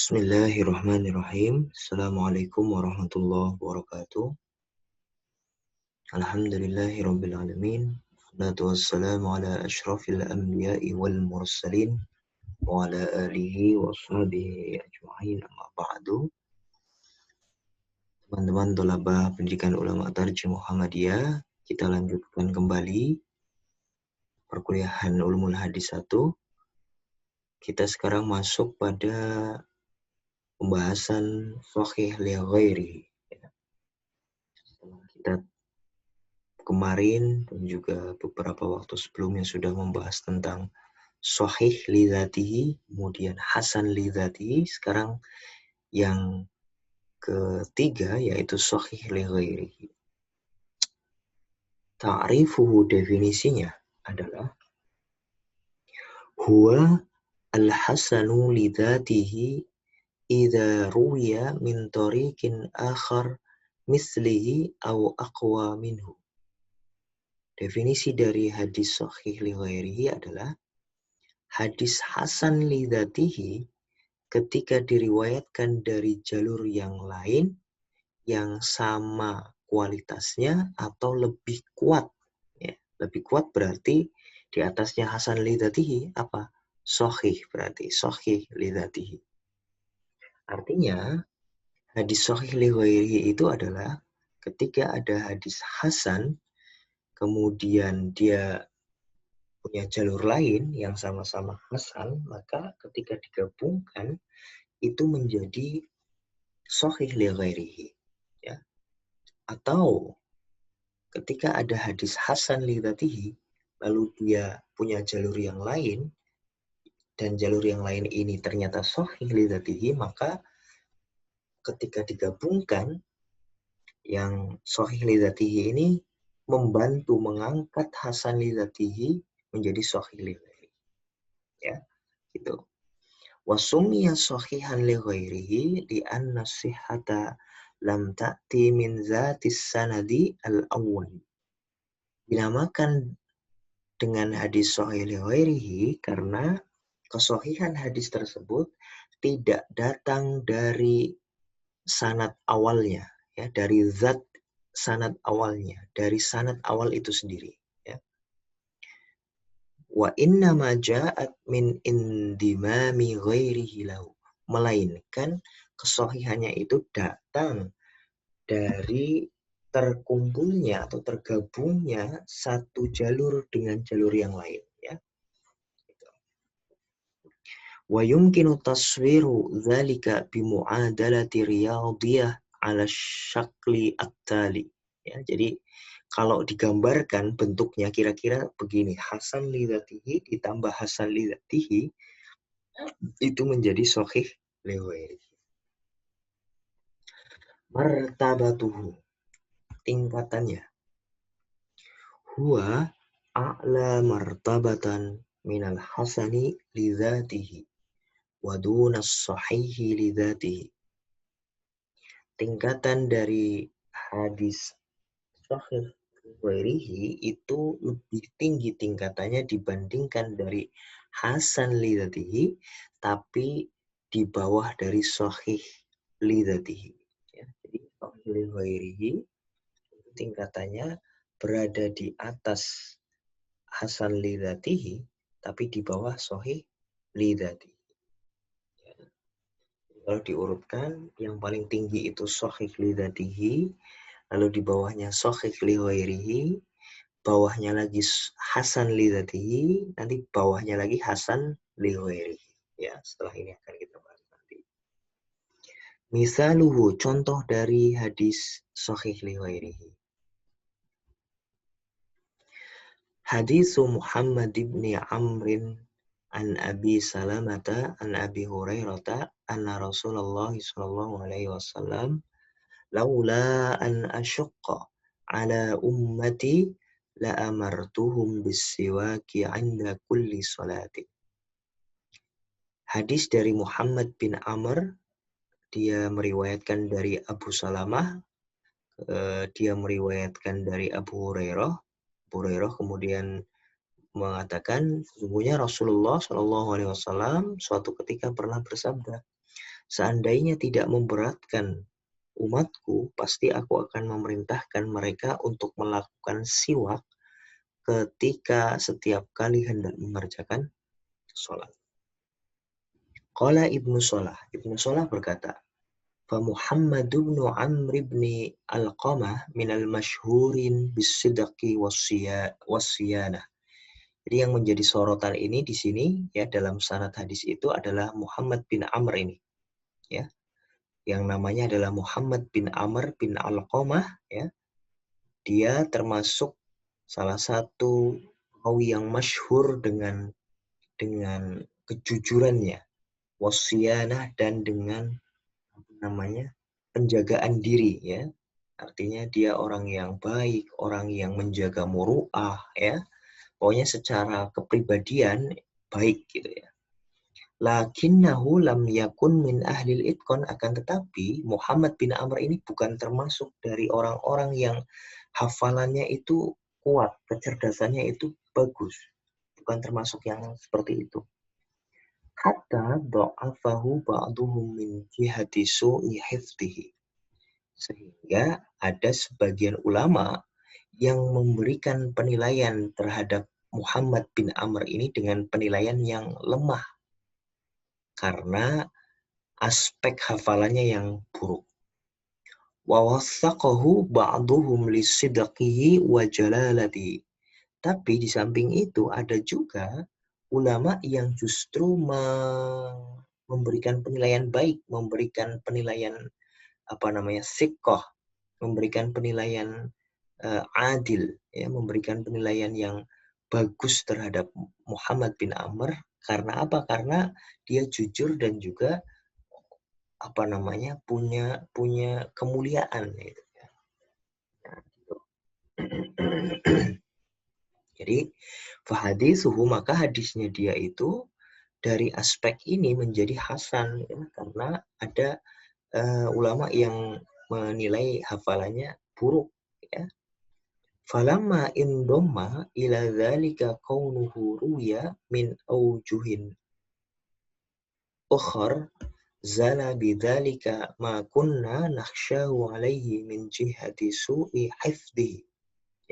Bismillahirrahmanirrahim. Assalamualaikum warahmatullahi wabarakatuh. Alhamdulillahirabbil alamin. Wassalatu wassalamu ala asyrafil anbiya'i wal mursalin wa ala alihi wa sahbihi ajma'in, amma ba'du. Teman-teman thalabah pendidikan ulama Tarjih Muhammadiyah, kita lanjutkan kembali perkuliahan Ulumul Hadis 1. Kita sekarang masuk pada pembahasan sahih li ghairihi. Kita kemarin dan juga beberapa waktu sebelumnya sudah membahas tentang sahih li dzatihi, kemudian hasan li dzatihi. Sekarang yang ketiga yaitu sahih li ghairihi. Ta'rifuhu, definisinya adalah huwa al-hasanu li dzatihi idza ruwiya min tariqin akhar mislihi aw aqwa minhu. Definisi dari hadis sahih li ghairihi adalah hadis hasan li dzatihi ketika diriwayatkan dari jalur yang lain yang sama kualitasnya atau lebih kuat. Ya, lebih kuat berarti di atasnya hasan li dzatihi apa? Sahih, berarti sahih li dzatihi. Artinya hadis sahih li ghairihi itu adalah ketika ada hadis hasan kemudian dia punya jalur lain yang sama-sama hasan, maka ketika digabungkan itu menjadi sahih li ghairihi. Ya. Atau ketika ada hadis hasan li dzatihi lalu dia punya jalur yang lain dan jalur yang lain ini ternyata sahih li dzatihi, maka ketika digabungkan yang sahih li dzatihi ini membantu mengangkat hasan li dzatihi menjadi sahih li ghairihi. Ya, gitu. Wa summiya sahihan li ghairihi li anna sihhata lam ta'ti min zatis sanadi al-awwal. Dinamakan dengan hadis sahih li ghairihi karena kesahihan hadis tersebut tidak datang dari sanad awalnya, ya, dari zat sanad awalnya, dari sanad awal itu sendiri, ya. Wa inna ma ja'at min indimami ghairihi lahu, melainkan kesahihannya itu datang dari terkumpulnya atau tergabungnya satu jalur dengan jalur yang lain, ya. Wa yumkinu taswiru dzalika bi mu'adalati riyadhiyah 'ala syakli at-tali. Ya, jadi kalau digambarkan bentuknya kira-kira begini, hasan li dzatihi ditambah hasan li dzatihi itu menjadi sahih li ghairihi. Martabatuhu, tingkatannya. Huwa a'la martabatan minal hasani li dzatihi wa dunas sahihi li dzatihi. Tingkatan dari hadis sahih ghairihi itu lebih tinggi tingkatannya dibandingkan dari hasan li dzatihi, tapi di bawah dari sahih li dzatihi. Ya, jadi sahih li ghairihi tingkatannya berada di atas hasan li dzatihi, tapi di bawah sahih li dzatihi. Kalau diurutkan, yang paling tinggi itu sahih li dzatihi, lalu di bawahnya sahih li ghairihi, bawahnya lagi hasan li dzatihi, nanti bawahnya lagi hasan li ghairihi. Ya, setelah ini akan kita bahas nanti. Misaluhu, contoh dari hadis sahih li ghairihi. Hadis Muhammad ibn Amrin an Abi Salamata an Abi Hurairata anna Rasulullah sallallahu alaihi wasallam laula an asyqa ala ummati la amartuhum bis-siwaki 'inda kulli salati. Hadis dari Muhammad bin Amr, dia meriwayatkan dari Abu Salamah, dia meriwayatkan dari Abu Hurairah. Abu Hurairah kemudian mengatakan, sesungguhnya Rasulullah Shallallahu Alaihi Wasallam suatu ketika pernah bersabda, seandainya tidak memberatkan umatku, pasti aku akan memerintahkan mereka untuk melakukan siwak ketika setiap kali hendak mengerjakan sholat. Qala Ibnu Salah. Ibnu Salah berkata, فَمُحَمَّدُ بْنُ عَمْرِ بْنِ الْقَمَةِ مِنَ الْمَشْهُورِينَ بِالصِّدْقِ وَالصِّيَانَةِ. Jadi yang menjadi sorotan ini di sini ya dalam sanad hadis itu adalah Muhammad bin Amr ini, ya. Yang namanya adalah Muhammad bin Amr bin Alqamah, ya. Dia termasuk salah satu rawi yang masyhur dengan kejujurannya, wasiyanah, dan dengan namanya penjagaan diri, ya. Artinya dia orang yang baik, orang yang menjaga muru'ah, ya. Pokoknya secara kepribadian baik gitu ya. Lakinnahu lam yakun min ahlil itqan, akan tetapi Muhammad bin Amr ini bukan termasuk dari orang-orang yang hafalannya itu kuat, kecerdasannya itu bagus. Bukan termasuk yang seperti itu. Hatta dha'afahu ba'duhum min jihati su'i hifdhihi. Sehingga ada sebagian ulama yang memberikan penilaian terhadap Muhammad bin Amr ini dengan penilaian yang lemah karena aspek hafalannya yang buruk. Wa wathaqahu ba'duhum lisidqihi wa jalalati. Tapi di samping itu ada juga ulama yang justru memberikan penilaian baik, memberikan penilaian siqah, memberikan penilaian adil, ya, memberikan penilaian yang bagus terhadap Muhammad bin Amr. Karena apa? Karena dia jujur dan juga punya kemuliaan, gitu. Jadi fahadithuhu, maka hadisnya dia itu dari aspek ini menjadi hasan, ya, karena ada ulama yang menilai hafalannya buruk, ya. Falamma indhamma ila dzalika kaunuhu ruya min aujuhin ukhar zala bidzalika ma kunna nakhshahu alaihi min jihati su'i hifdhihi,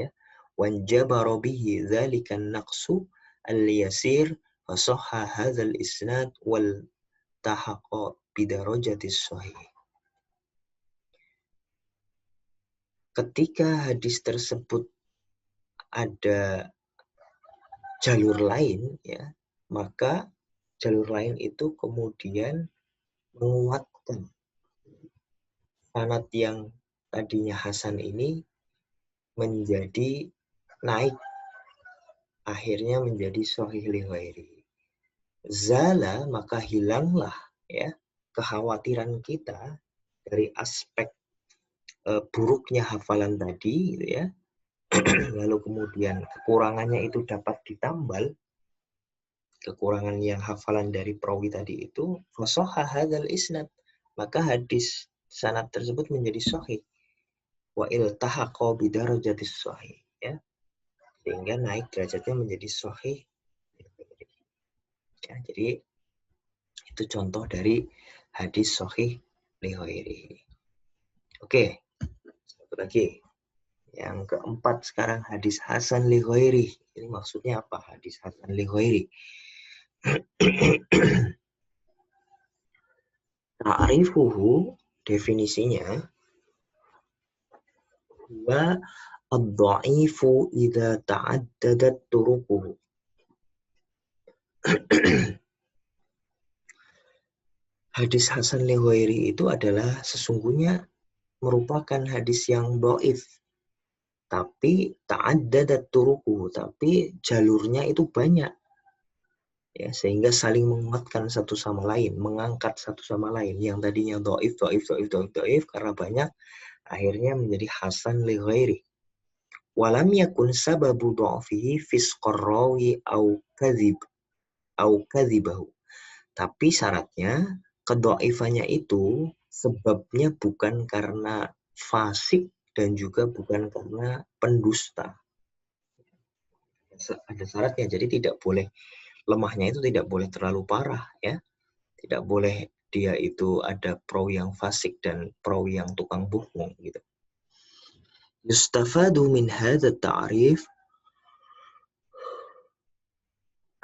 ya, wanjabara bihi dzalika an-naqsu al-yasir fasahha hadzal isnad wal tahaqa bidarajatis sahih. Ketika hadis tersebut ada jalur lain, ya, maka jalur lain itu kemudian menguatkan sanad yang tadinya hasan ini menjadi naik, akhirnya menjadi sahih li ghairi. Zala, maka hilanglah, ya, kekhawatiran kita dari aspek buruknya hafalan tadi, gitu ya. Lalu kemudian kekurangannya itu dapat ditambal, kekurangan yang hafalan dari perawi tadi itu, fasahha hadzal isnad, maka hadis sanad tersebut menjadi sahih. Wa iltahaqa bidarajatis sahih, ya, sehingga naik derajatnya menjadi sahih. Ya, jadi itu contoh dari hadis sahih li ghairihi. Oke, satu lagi. Yang keempat sekarang hadis hasan li ghairi. Ini maksudnya apa hadis hasan li ghairi? Ta'rifuhu, definisinya, wa ad-dha'ifu idza ta'addadat turuquhu. Hadis hasan li ghairi itu adalah sesungguhnya merupakan hadis yang dhaif, tapi ta'addadat turuquhu, tapi jalurnya itu banyak, ya, sehingga saling menguatkan satu sama lain, mengangkat satu sama lain. Yang tadinya dhaif karena banyak, akhirnya menjadi hasan li ghairi. Walam yakun sababu dha'fihi fisqar rawi au kadzibahu. Tapi syaratnya kedhaifannya itu sebabnya bukan karena fasik dan juga bukan karena pendusta. Ada syaratnya, jadi tidak boleh, lemahnya itu tidak boleh terlalu parah, ya. Tidak boleh dia itu ada perawi yang fasik dan perawi yang tukang bohong gitu. Yustafadu min hadha ta'rif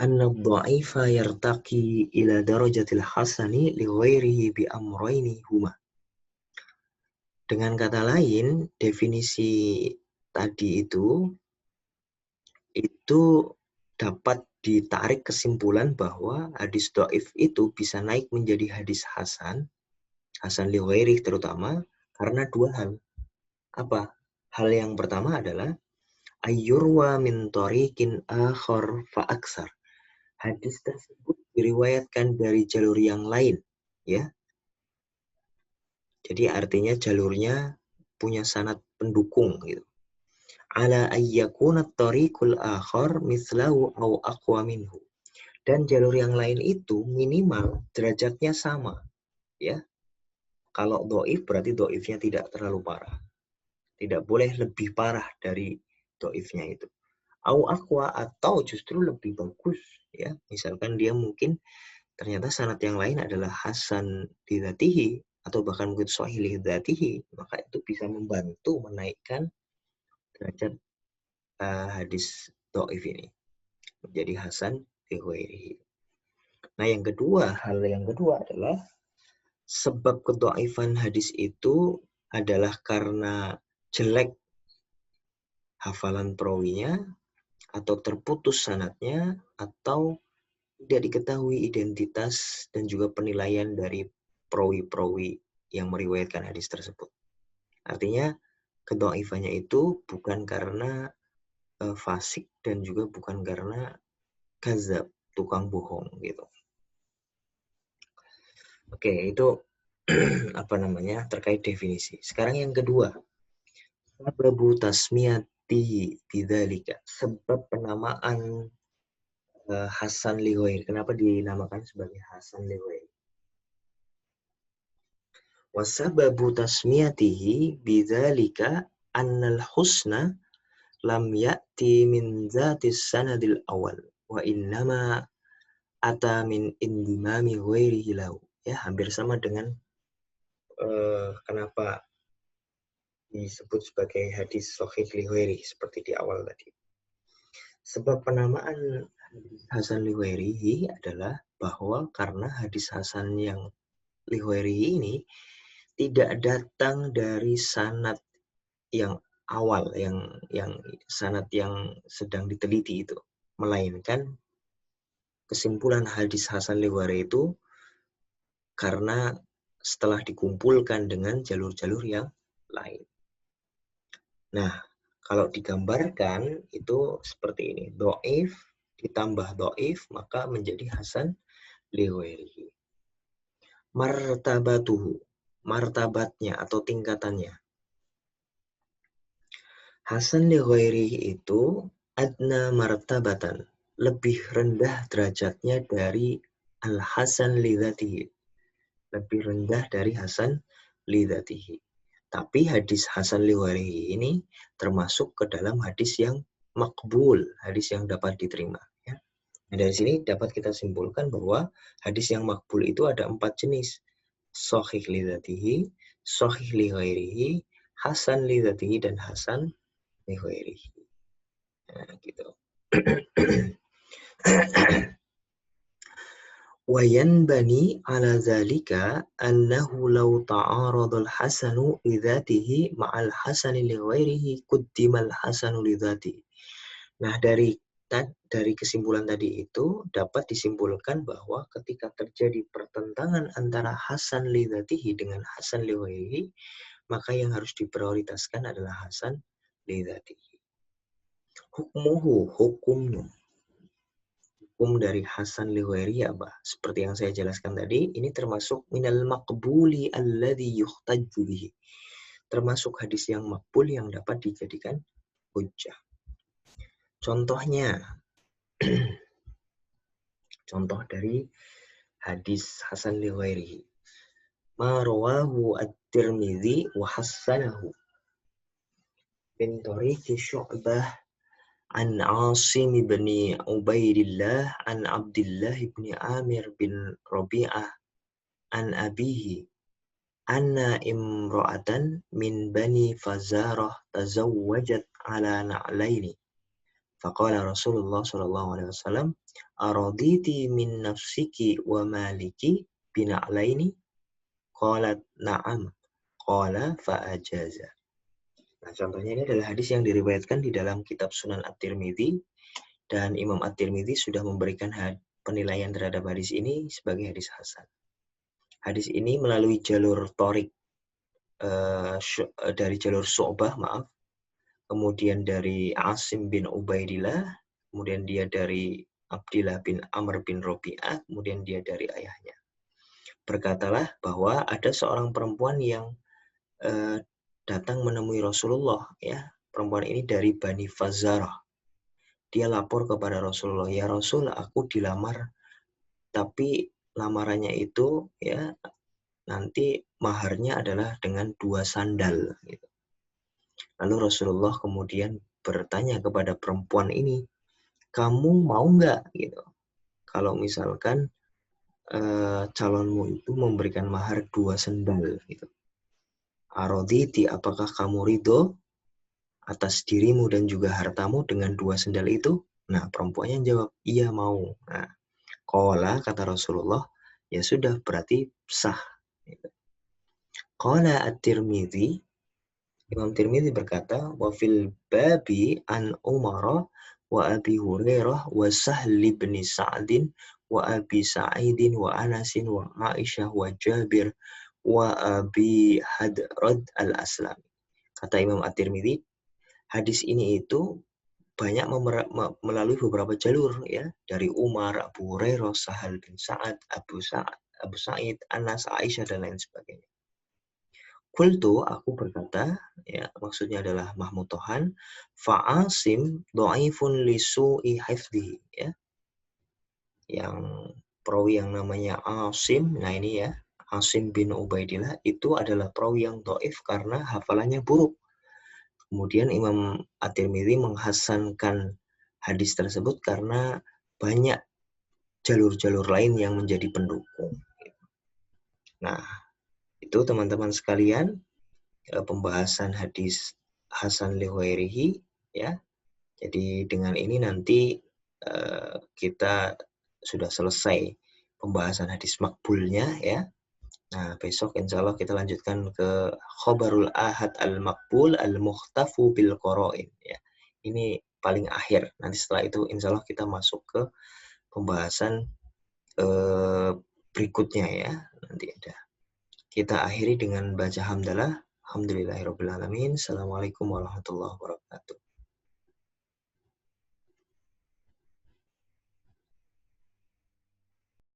anna ad-dha'ifa yartaqi ila darajatil hasani li ghairihi bi amrayni huma. Dengan kata lain, definisi tadi itu dapat ditarik kesimpulan bahwa hadis dhaif itu bisa naik menjadi hadis hasan li ghairihi terutama karena dua hal. Apa? Hal yang pertama adalah ayyurwa min tariqin akhar fa aksar. Hadis tersebut diriwayatkan dari jalur yang lain, ya. Jadi artinya jalurnya punya sanad pendukung gitu. Ala ayyakuna at-tariqul akhar mislahu aw aqwa minhu. Dan jalur yang lain itu minimal derajatnya sama, ya. Kalau dhaif berarti dhaifnya tidak terlalu parah. Tidak boleh lebih parah dari dhaifnya itu. Au aqwa atau justru lebih bagus, ya. Misalkan dia mungkin ternyata sanad yang lain adalah hasan li dzatihi atau bahkan mungkin sahih li dzatihi, maka itu bisa membantu menaikkan derajat hadis dhaif ini menjadi hasan li ghairihi. Nah, hal yang kedua adalah sebab kedhaifan hadis itu adalah karena jelek hafalan perawinya atau terputus sanadnya atau tidak diketahui identitas dan juga penilaian dari perawi-perawi yang meriwayatkan hadis tersebut. Artinya kedhaifannya itu bukan karena fasik dan juga bukan karena kadzab, tukang bohong gitu. Oke, itu terkait definisi. Sekarang yang kedua, sababu tasmiyati bidzalika, sebab penamaan hasan li ghairi. Kenapa dinamakan sebagai hasan li ghairi? Wa sababu tasmiyatihi bidzalika annal husna lam ya'ti min dzatis sanadil awal wa innama ata min indimami ghairihi lahu. Ya, hampir sama dengan kenapa disebut sebagai hadis sahih li ghairi seperti di awal tadi. Sebab penamaan hasan li ghairihi adalah bahwa karena hadis hasan yang li ghairihi ini tidak datang dari sanad yang awal, yang sanad yang sedang diteliti itu, melainkan kesimpulan hadis hasan li ghairihi itu karena setelah dikumpulkan dengan jalur-jalur yang lain. Nah, kalau digambarkan itu seperti ini. Dhaif ditambah dhaif maka menjadi hasan li ghairihi. Martabatuhu, martabatnya atau tingkatannya. Hasan li ghairihi itu adna martabatan, lebih rendah derajatnya dari al-hasan li dzatihi. Lebih rendah dari hasan li dzatihi. Tapi hadis hasan li ghairihi ini termasuk ke dalam hadis yang makbul, hadis yang dapat diterima. Ya. Nah, dari sini dapat kita simpulkan bahwa hadis yang makbul itu ada 4 jenis. Sahih li dzatihi, sahih li ghairihi, hasan li dzatihi, dan hasan li ghairihi. Nah, gitu. وينبني على ذلك أنه لو تعارض الحسن لذاته مع الحسن لغيره قدم الحسن لذاته. Nah, dari kesimpulan tadi itu dapat disimpulkan bahwa ketika terjadi pertentangan antara hasan li dzatihi dengan hasan li ghairihi, maka yang harus diprioritaskan adalah hasan li dzatihi. Hukumnya. Hukum dari hasan li ghairihi apa? Seperti yang saya jelaskan tadi, ini termasuk minal maqbuli alladhi yuhtajju bihi. Termasuk hadis yang makbul yang dapat dijadikan hujjah. Contohnya, contoh dari hadis hasan li ghairihi. Ma rawahu at-Tirmidzi wa hassanahu min tariqi Syu'bah an Asim bin Ubaidillah an Abdullah bin Amir bin Rabi'ah an abihi anna imra'atan min bani Fazarah tazawwajat ala na'laini. Faqala Rasulullah sallallahu alaihi wasallam, araditi min nafsiki wa maliki bina'laini? Qalat na'am. Qala fa'ajaza. Nah, contohnya ini adalah hadis yang diriwayatkan di dalam kitab Sunan At-Tirmidzi, dan Imam At-Tirmidzi sudah memberikan penilaian terhadap hadis ini sebagai hadis hasan. Hadis ini melalui jalur Thoriq, dari jalur Syu'bah, kemudian dari Asim bin Ubaidillah, kemudian dia dari Abdillah bin Amr bin Robi'ah, kemudian dia dari ayahnya. Berkatalah bahwa ada seorang perempuan yang datang menemui Rasulullah, ya. Perempuan ini dari Bani Fazarah. Dia lapor kepada Rasulullah, ya Rasul, aku dilamar, tapi lamarannya itu, ya, nanti maharnya adalah dengan 2 sandal. Gitu. Lalu Rasulullah kemudian bertanya kepada perempuan ini, kamu mau nggak, gitu, kalau misalkan calonmu itu memberikan mahar 2 sandal, gitu. Aroditi, apakah kamu ridho atas dirimu dan juga hartamu dengan 2 sandal itu? Nah, perempuannya jawab, iya mau. Nah, qala, kata Rasulullah, ya sudah, berarti sah. Qala At-Tirmidzi, Imam Tirmidzi berkata, wa fil babi an Umar wa Abi Hurairah wa Sahl bin Sa'din wa Abi Sa'idin wa Anasin wa Aisyah wa Jabir wa Abi Hadrad al-Aslami. Kata Imam At-Tirmidzi, hadis ini itu banyak melalui beberapa jalur, ya, dari Umar, Abu Hurairah, Sahal bin Sa'ad, Abu Sa'id, Anas, Aisyah, dan lain sebagainya. Qultu, aku berkata, ya, maksudnya adalah Mahmud Tohan, fa'asim do'ifun li su'i hifdhihi, ya. Yang perawi yang namanya Asim, nah ini ya, Asim bin Ubaidillah, itu adalah perawi yang do'if karena hafalannya buruk. Kemudian Imam At-Tirmidzi menghasankan hadis tersebut karena banyak jalur-jalur lain yang menjadi pendukung. Nah, itu teman-teman sekalian, pembahasan hadis Hasan li ghairihi, ya. Jadi dengan ini nanti kita sudah selesai pembahasan hadis makbulnya, ya. Nah, besok insya Allah kita lanjutkan ke khobarul ahad al-makbul al-mukhtafu bil qara'in, ya. Ini paling akhir. Nanti setelah itu insya Allah kita masuk ke pembahasan berikutnya, ya. Nanti ada. Kita akhiri dengan baca hamdalah. Alhamdulillahirabbil alamin. Assalamualaikum warahmatullahi wabarakatuh.